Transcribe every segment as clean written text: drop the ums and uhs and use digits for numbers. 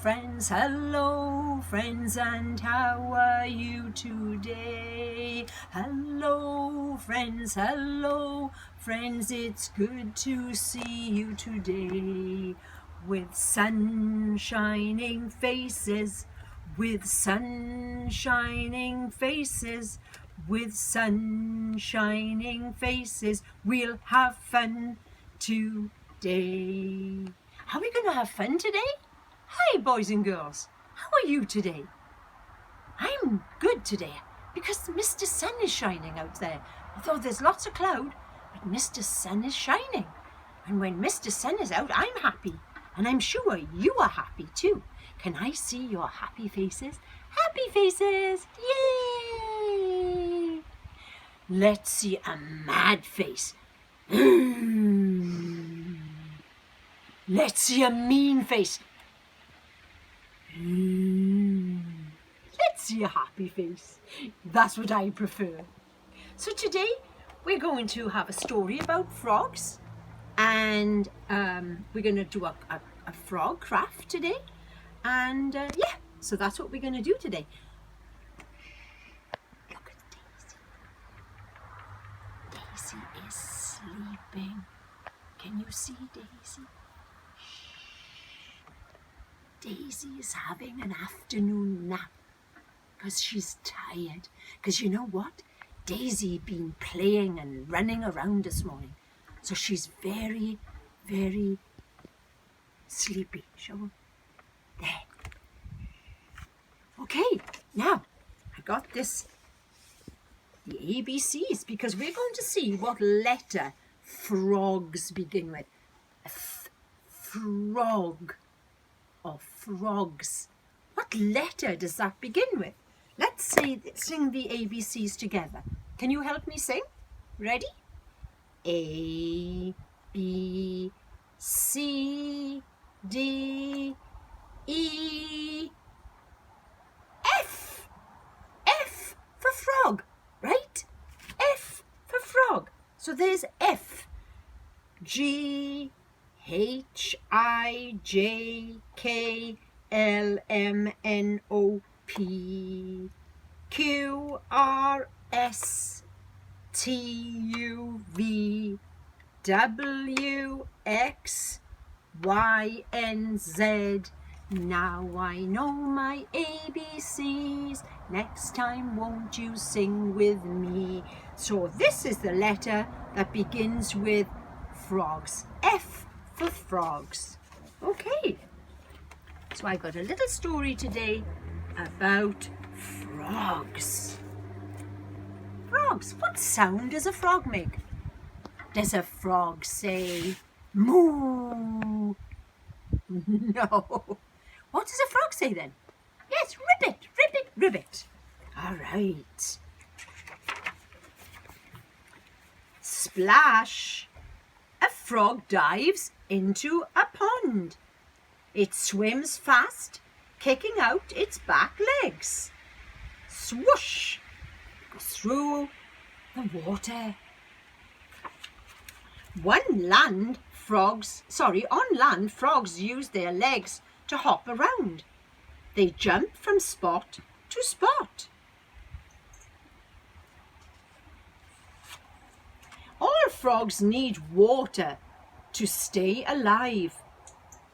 friends, and how are you today? Hello, friends, it's good to see you today. With sun-shining faces, with sun-shining faces, with sun-shining faces, we'll have fun today. How are we going to have fun today? Hi, boys and girls. How are you today? I'm good today because Mr. Sun is shining out there. Although there's lots of cloud, but Mr. Sun is shining. And when Mr. Sun is out, I'm happy. And I'm sure you are happy too. Can I see your happy faces? Happy faces! Yay! Let's see a mad face. Let's see a mean face. Let's see a happy face. That's what I prefer. So today we're going to have a story about frogs, and we're going to do a frog craft today. And so that's what we're going to do today. Look at Daisy. Daisy is sleeping. Can you see Daisy? Daisy is having an afternoon nap because she's tired. Because you know what? Daisy been playing and running around this morning. So she's very, very sleepy. Show her. There. Okay, now I got this, the ABCs, because we're going to see what letter frogs begin with. Frog. Or frogs. What letter does that begin with? Let's sing the ABCs together. Can you help me sing? Ready? A, B, C, D, E, F. F for frog, right? F for frog. So there's F. G, H, I, J, K, L, M, N, O, P, Q, R, S, T, U, V, W, X, Y, and Z. Now I know my ABCs. Next time won't you sing with me? So this is the letter that begins with frogs. F for frogs. Okay, so I got a little story today about frogs. Frogs, what sound does a frog make? Does a frog say moo? No. What does a frog say then? Yes, ribbit, ribbit, ribbit. All right. Splash. A frog dives into a pond. It swims fast, kicking out its back legs. Swoosh! Goes through the water. On land, frogs use their legs to hop around. They jump from spot to spot. All frogs need water to stay alive,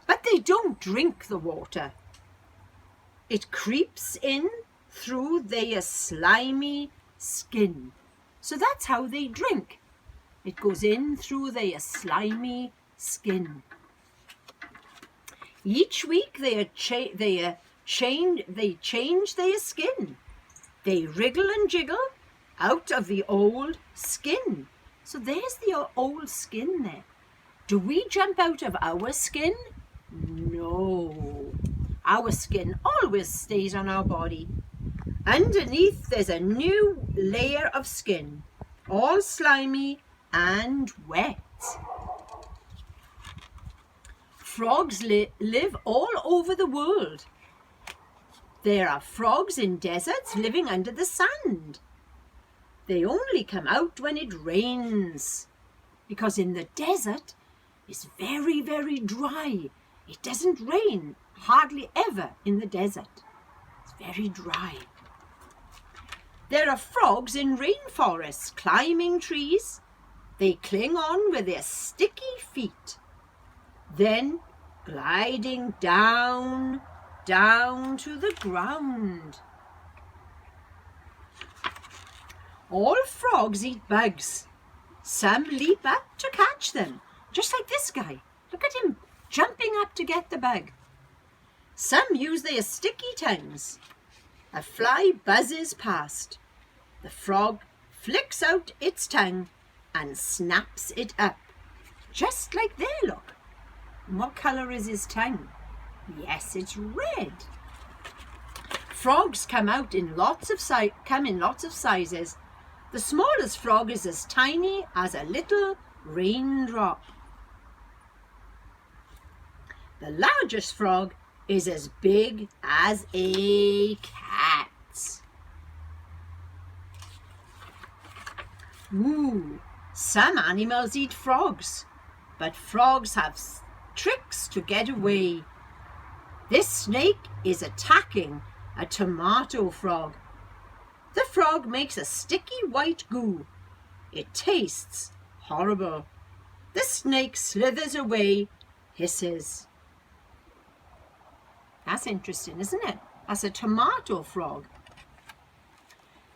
but they don't drink the water. It creeps in through their slimy skin. So that's how they drink. It goes in through their slimy skin. Each week they change their skin. They wriggle and jiggle out of the old skin. So there's the old skin there. Do we jump out of our skin? No. Our skin always stays on our body. Underneath there's a new layer of skin, all slimy and wet. Frogs live all over the world. There are frogs in deserts living under the sand. They only come out when it rains, because in the desert it's very, very dry. It doesn't rain hardly ever in the desert. It's very dry. There are frogs in rainforests climbing trees. They cling on with their sticky feet. Then gliding down, down to the ground. All frogs eat bugs. Some leap up to catch them, just like this guy. Look at him jumping up to get the bug. Some use their sticky tongues. A fly buzzes past. The frog flicks out its tongue and snaps it up, just like there, look. And what colour is his tongue? Yes, it's red. Frogs come in lots of sizes. The smallest frog is as tiny as a little raindrop. The largest frog is as big as a cat. Some animals eat frogs, but frogs have tricks to get away. This snake is attacking a tomato frog. The frog makes a sticky white goo. It tastes horrible. The snake slithers away, hisses. That's interesting, isn't it? That's a tomato frog.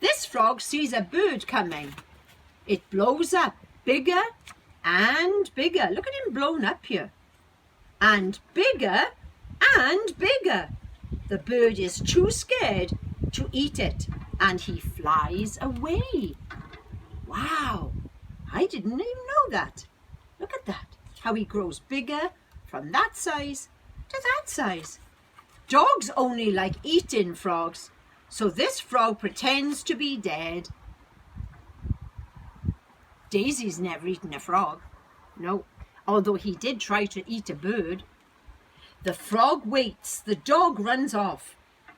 This frog sees a bird coming. It blows up bigger and bigger. Look at him blown up here. And bigger and bigger. The bird is too scared to eat it, and he flies away. Wow, I didn't even know that. Look at that, how he grows bigger from that size to that size. Dogs only like eating frogs, so this frog pretends to be dead. Daisy's never eaten a frog. No, although he did try to eat a bird. The frog waits, the dog runs off.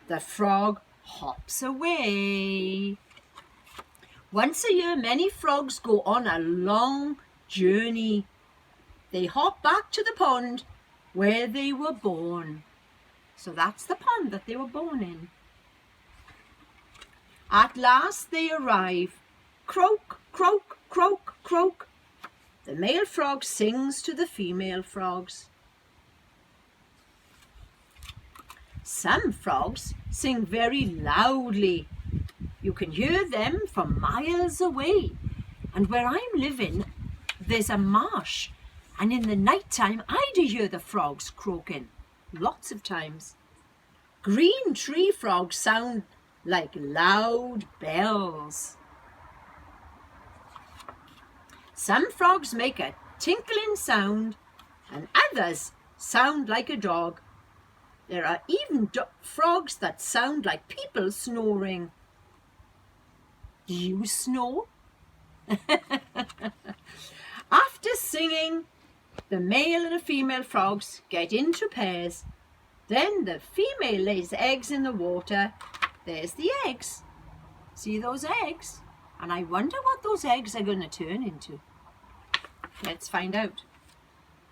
The frog hops away. Once a year, many frogs go on a long journey. They hop back to the pond where they were born. So that's the pond that they were born in. At last they arrive. Croak, croak, croak, croak. The male frog sings to the female frogs. Some frogs sing very loudly. You can hear them from miles away. And where I'm living, there's a marsh. And in the night time, I do hear the frogs croaking. Lots of times. Green tree frogs sound like loud bells. Some frogs make a tinkling sound, and others sound like a dog. There are even frogs that sound like people snoring. Do you snore? After singing, the male and the female frogs get into pairs. Then the female lays eggs in the water. There's the eggs. See those eggs? And I wonder what those eggs are going to turn into. Let's find out.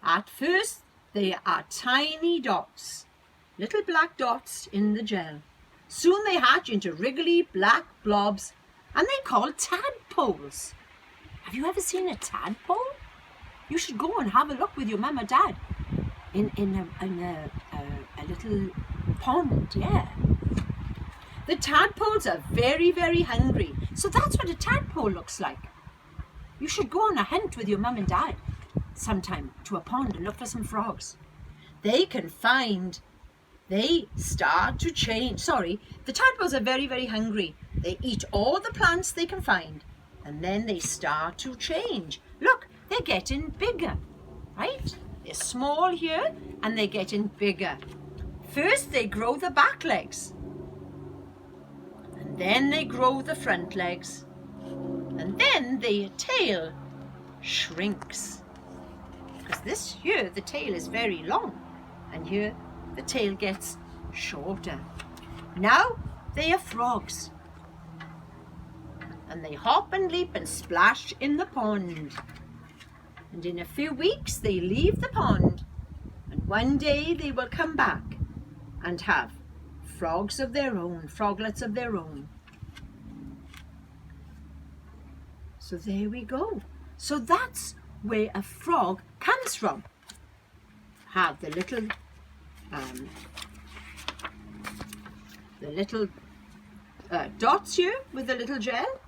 At first, they are tiny dots. Little black dots in the gel. Soon they hatch into wriggly black blobs, and they're called tadpoles. Have you ever seen a tadpole? You should go and have a look with your mum or dad in a little pond, yeah. The tadpoles are very, very hungry, so that's what a tadpole looks like. You should go on a hunt with your mum and dad sometime to a pond and look for some frogs. They start to change. The tadpoles are very, very hungry. They eat all the plants they can find, and then they start to change. Look, they're getting bigger, right? They're small here, and they're getting bigger. First, they grow the back legs, and then they grow the front legs, and then the tail shrinks. Because here, the tail is very long, and here, the tail gets shorter. Now they are frogs, and they hop and leap and splash in the pond. And in a few weeks they leave the pond, and one day they will come back and have frogs of their own, froglets of their own. So there we go. So that's where a frog comes from. Have the little dots here with the little gel,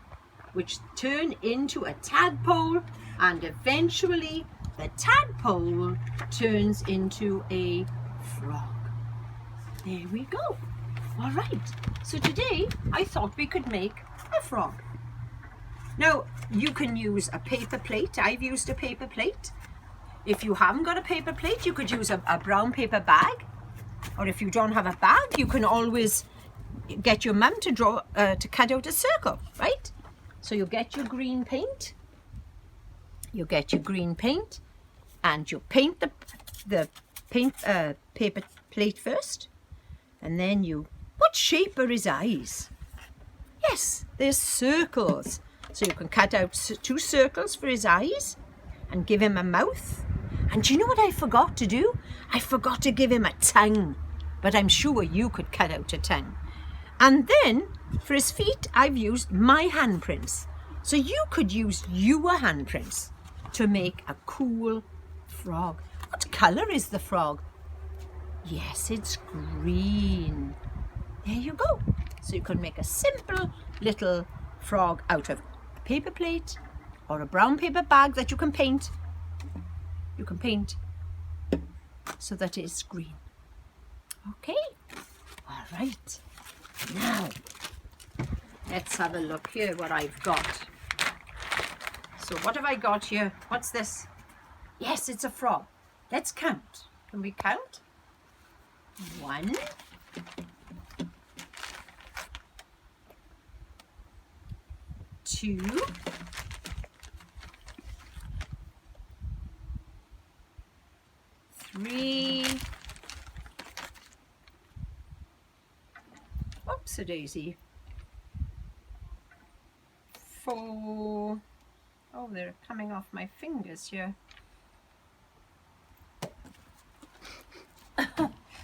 which turn into a tadpole, and eventually the tadpole turns into a frog. There we go. All right, so today I thought we could make a frog. Now, you can use a paper plate. I've used a paper plate. If you haven't got a paper plate, you could use a brown paper bag. Or if you don't have a bag, you can always get your mum to cut out a circle, right? So you'll get your green paint. You get your green paint, and you paint the paper plate first, and then what shape are his eyes? Yes, they're circles. So you can cut out 2 circles for his eyes and give him a mouth. And do you know what I forgot to do? I forgot to give him a tongue, but I'm sure you could cut out a tongue. And then for his feet, I've used my handprints. So you could use your handprints to make a cool frog. What colour is the frog? Yes, it's green. There you go. So you can make a simple little frog out of a paper plate or a brown paper bag that you can paint. You can paint so that it's green. Okay, all right. Now, let's have a look here what I've got. So what have I got here? What's this? Yes, it's a frog. Let's count. Can we count? 1, 2, 3, whoops-a-daisy, 4, oh, they're coming off my fingers here.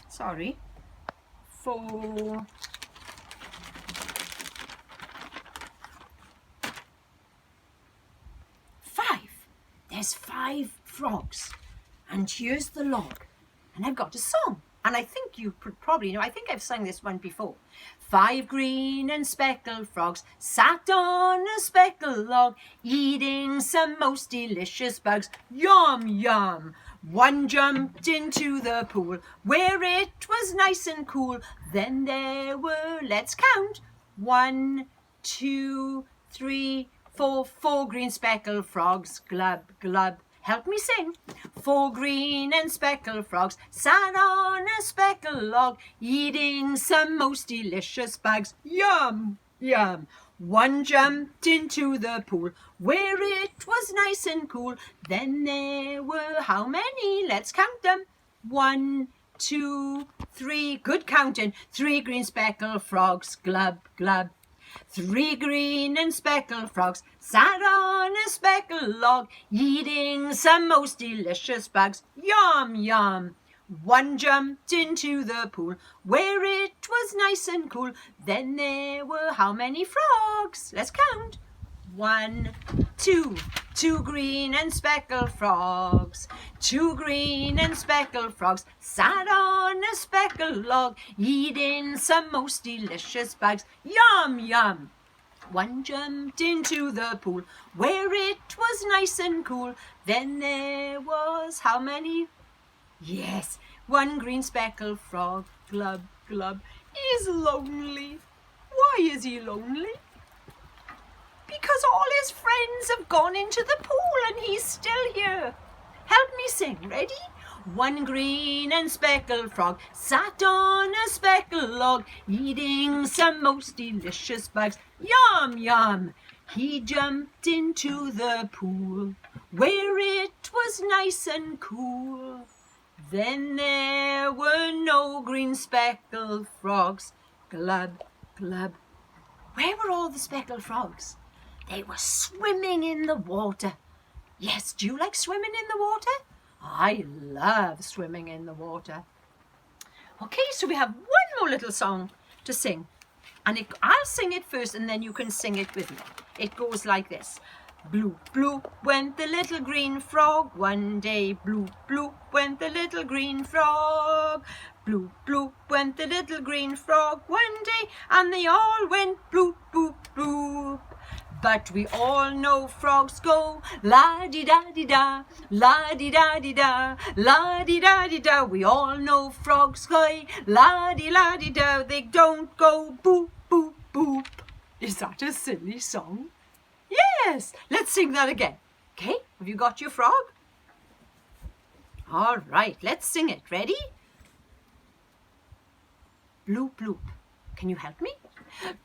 Sorry, 4, 5. There's 5 frogs. And here's the log. And I've got a song. And I think you probably know, I think I've sung this one before. 5 green and speckled frogs sat on a speckled log, eating some most delicious bugs. Yum, yum. One jumped into the pool where it was nice and cool. Then there were, let's count, 1, 2, 3, 4, 4 green speckled frogs. Glub, glub. Help me sing. 4 green and speckled frogs sat on a speckled log, eating some most delicious bugs. Yum, yum. One jumped into the pool where it was nice and cool. Then there were how many? Let's count them. 1, 2, 3. Good counting. 3 green speckled frogs. Glub, glub. 3 green and speckled frogs sat on a speckled log, eating some most delicious bugs. Yum, yum. One jumped into the pool where it was nice and cool. Then there were how many frogs? Let's count. 1, 2. 2 green and speckled frogs. 2 green and speckled frogs sat on a speckled log, eating some most delicious bugs. Yum, yum. One jumped into the pool where it was nice and cool. Then there was how many? Yes, 1 green speckled frog. Glub, glub. He's lonely. Why is he lonely? Because all his friends have gone into the pool and he's still here. Help me sing. Ready? 1 green and speckled frog sat on a speckled log, eating some most delicious bugs. Yum, yum. He jumped into the pool where it was nice and cool. Then there were no green speckled frogs. Glub, glub. Where were all the speckled frogs? They were swimming in the water. Yes, do you like swimming in the water? I love swimming in the water. Okay, so we have one more little song to sing. And I'll sing it first and then you can sing it with me. It goes like this. Bloop, bloop, went the little green frog one day. Bloop, bloop, went the little green frog. Bloop, bloop, went the little green frog one day. And they all went bloop, bloop, bloop. But we all know frogs go la-di-da-di-da, la-di-da-di-da, la-di-da-di-da. We all know frogs go la-di-la-di-da. They don't go boop, boop, boop. Is that a silly song? Yes, let's sing that again. Okay, have you got your frog? All right, let's sing it. Ready? Bloop, bloop. Can you help me?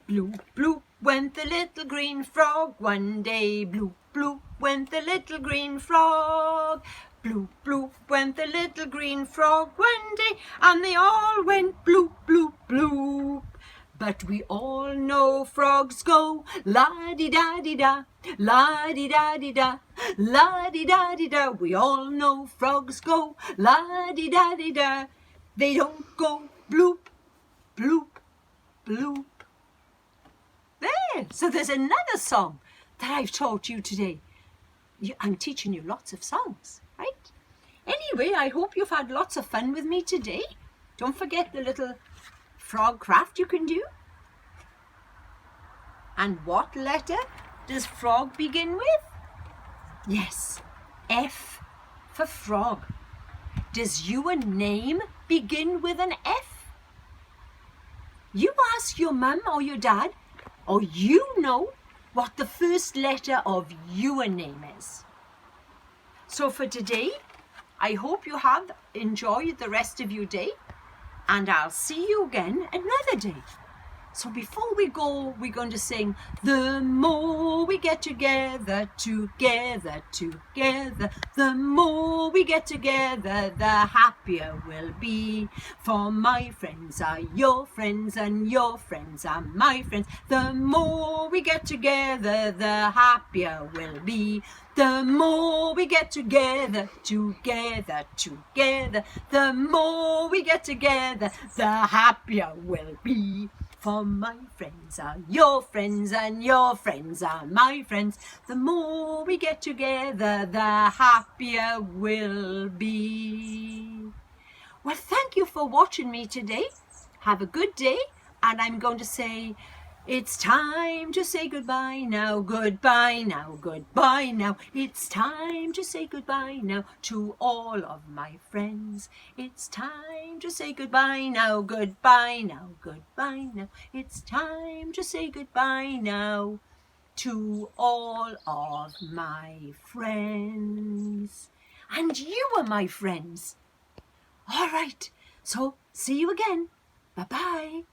Bloop, bloop, went the little green frog one day. Bloop, bloop, went the little green frog. Bloop, bloop, went the little green frog one day. And they all went bloop, bloop, bloop. But we all know frogs go la-di-da-di-da, la-di-da-di-da, la-di-da-di-da. We all know frogs go la-di-da-di-da. They don't go bloop, bloop, bloop. There, so there's another song that I've taught you today. I'm teaching you lots of songs, right? Anyway, I hope you've had lots of fun with me today. Don't forget the little frog craft you can do. And what letter does frog begin with? Yes, F for frog. Does your name begin with an F? You ask your mum or your dad, or you know what the first letter of your name is. So for today, I hope you have enjoyed the rest of your day, and I'll see you again another day. So before we go, we're going to sing, the more we get together, together, together, the more we get together, the happier we'll be. For my friends are your friends and your friends are my friends. The more we get together, the happier we'll be. The more we get together, together, together, the more we get together, the happier we'll be. For my friends are your friends and your friends are my friends. The more we get together, the happier we'll be. Well, thank you for watching me today. Have a good day. And I'm going to say, it's time to say goodbye now, goodbye now, goodbye now. It's time to say goodbye now to all of my friends. It's time to say goodbye now, goodbye now, goodbye now. It's time to say goodbye now to all of my friends. And you are my friends. All right, so see you again. Bye-bye.